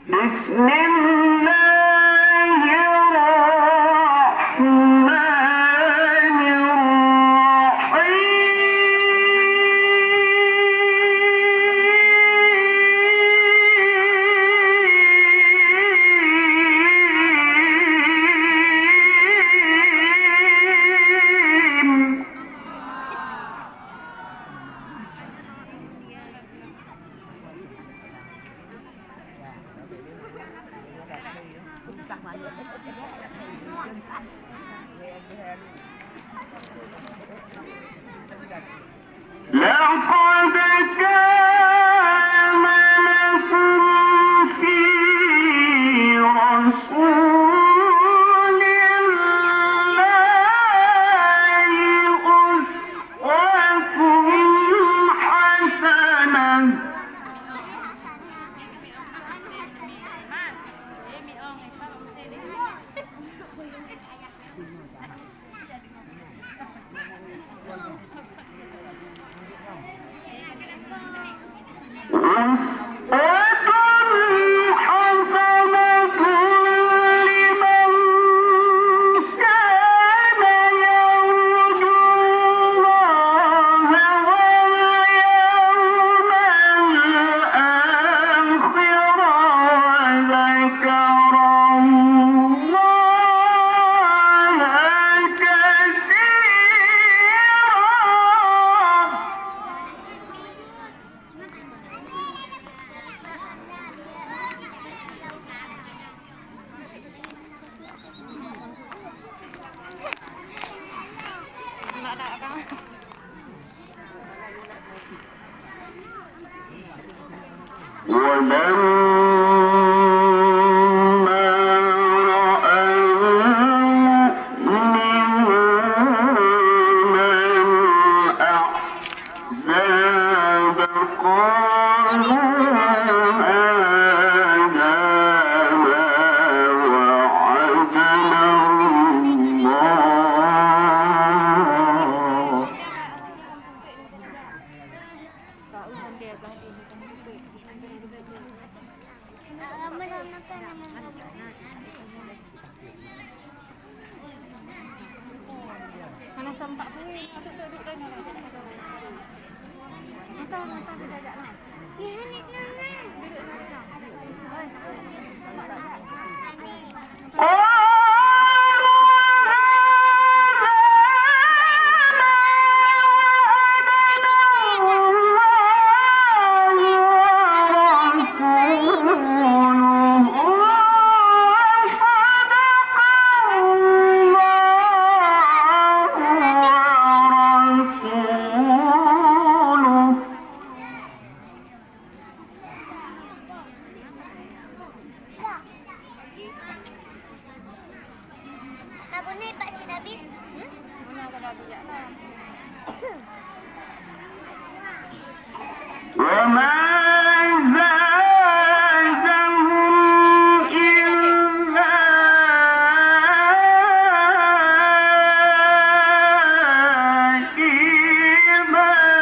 بسم الله الرحمن الرحيم لقد كان لكم في رسول الله أسوة حسنة ولما رأى المؤمنون الأحزاب قالوا هذا ما وعدنا الله Mana sampak pun duduk dah ni. Masa dia ajak lah. Ya ni nangan. Apa ni Pak Cik David? Mana kau dah ajak lah. وما زادهم إلا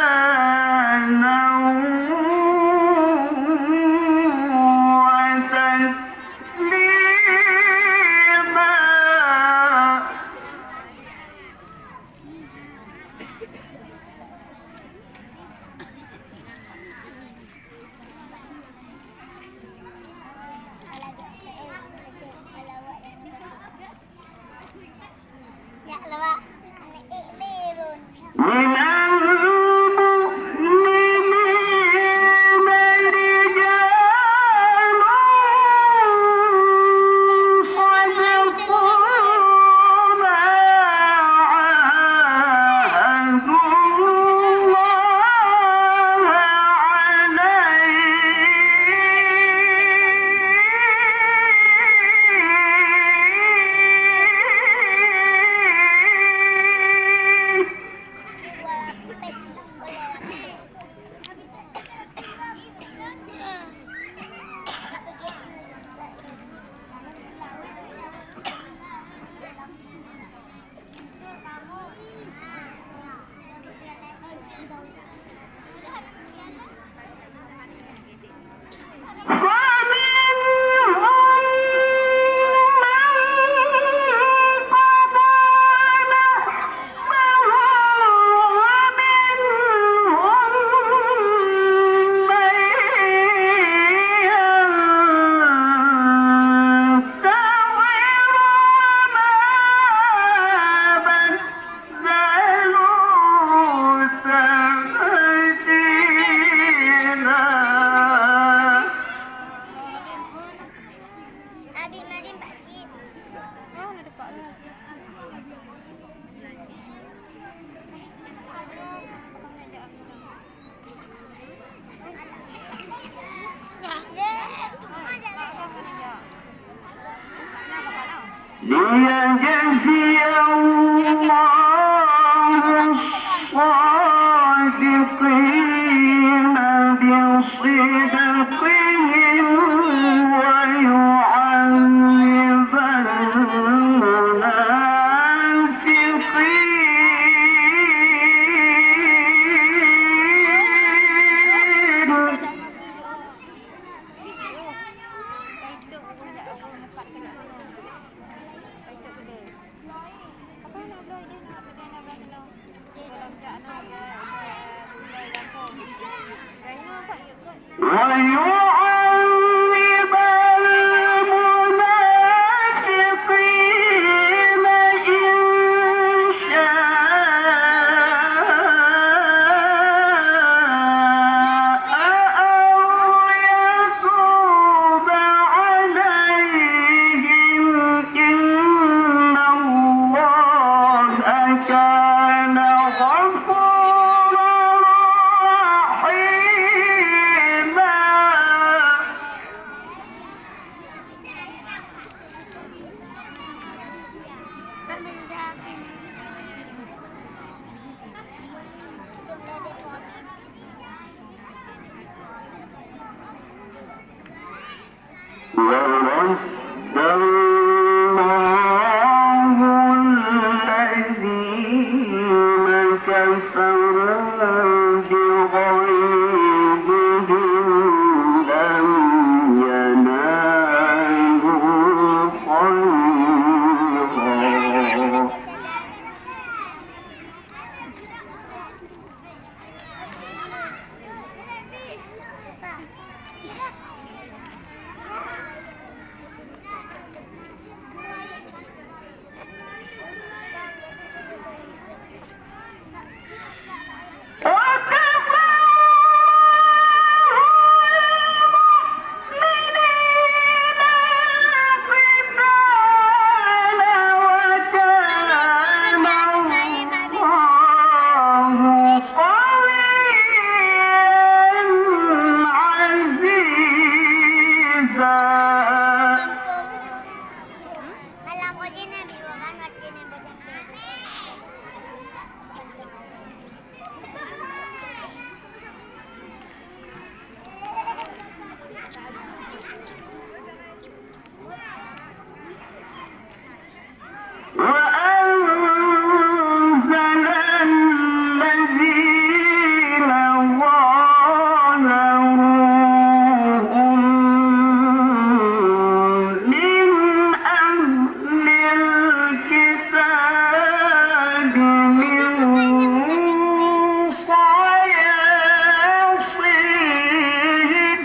إيمانا وتسليما Ya lawak. Anak ikhmirun. من المؤمنين رجال صدقوا ما عاهدوا ويجزي الله الصادقين بصدقهم ويعذب المنافقين. Itu pun tak apa nampak tengok. Itu gede. Apa nak blow dia nak pakai nak blow. Kalau tak nak dia blow langsung. Kayaknya apa ya kot. ويعذب المنافقين إن شاء أو يتوب عليهم إن الله كان غفورا رحيما. Ambil sapi. Sebelah dia kopi. ورد الله الذين كفروا بغيظهم لم ينالوا خيرا Alam ko din na biwagan at din ang bajang baby. وأنزل الذين ظاهروهم من أهل الكتاب من صياصيهم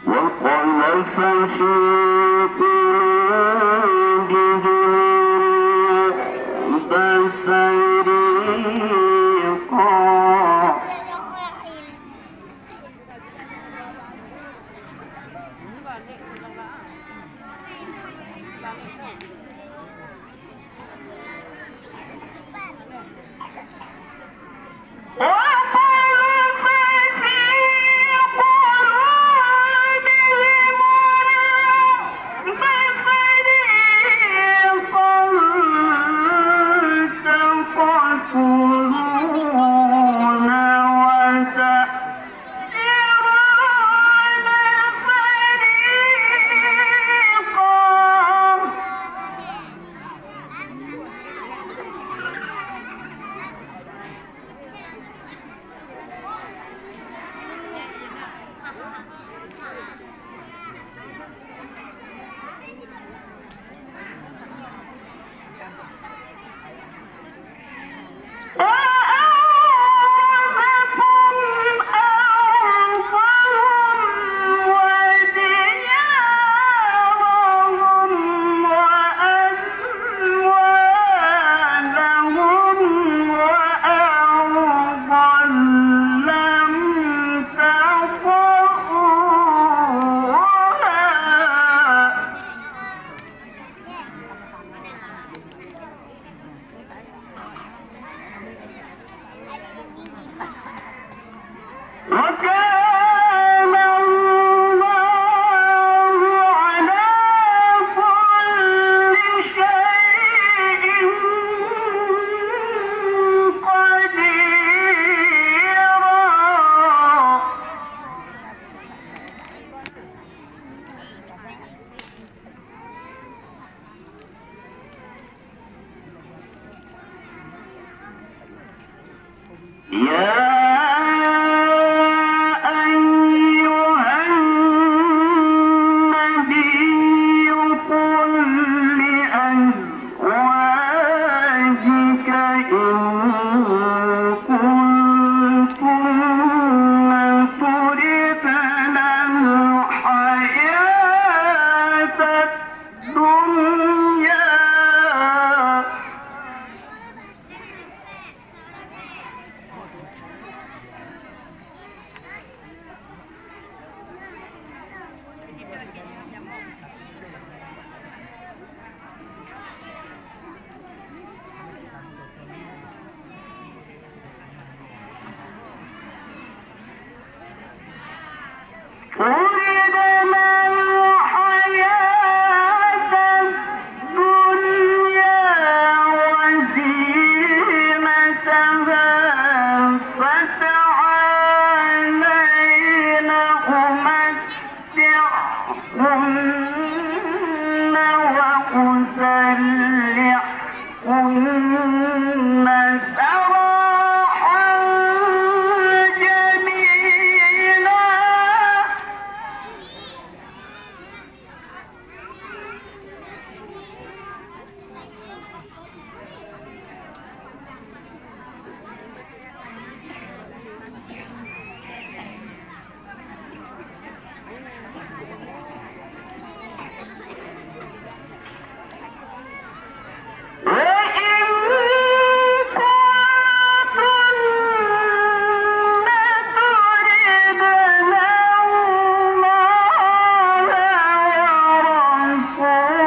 وقذف في قلوبهم بصيريقا Balik ke dalam. Balik ke. وقذف في قلوبهم بصيريقا وكان الله على كل شيء قديرا. يا أيها النبي قل لأزواجك إن كنتن تردن الحياة الدنيا تردن الحياة الدنيا وزينتها فتعالين أمتعكن وأسرحكن سراحا جميلا. وإن كنتن تردن الله ورسوله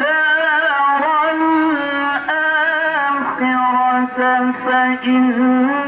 والدار الآخرة فإن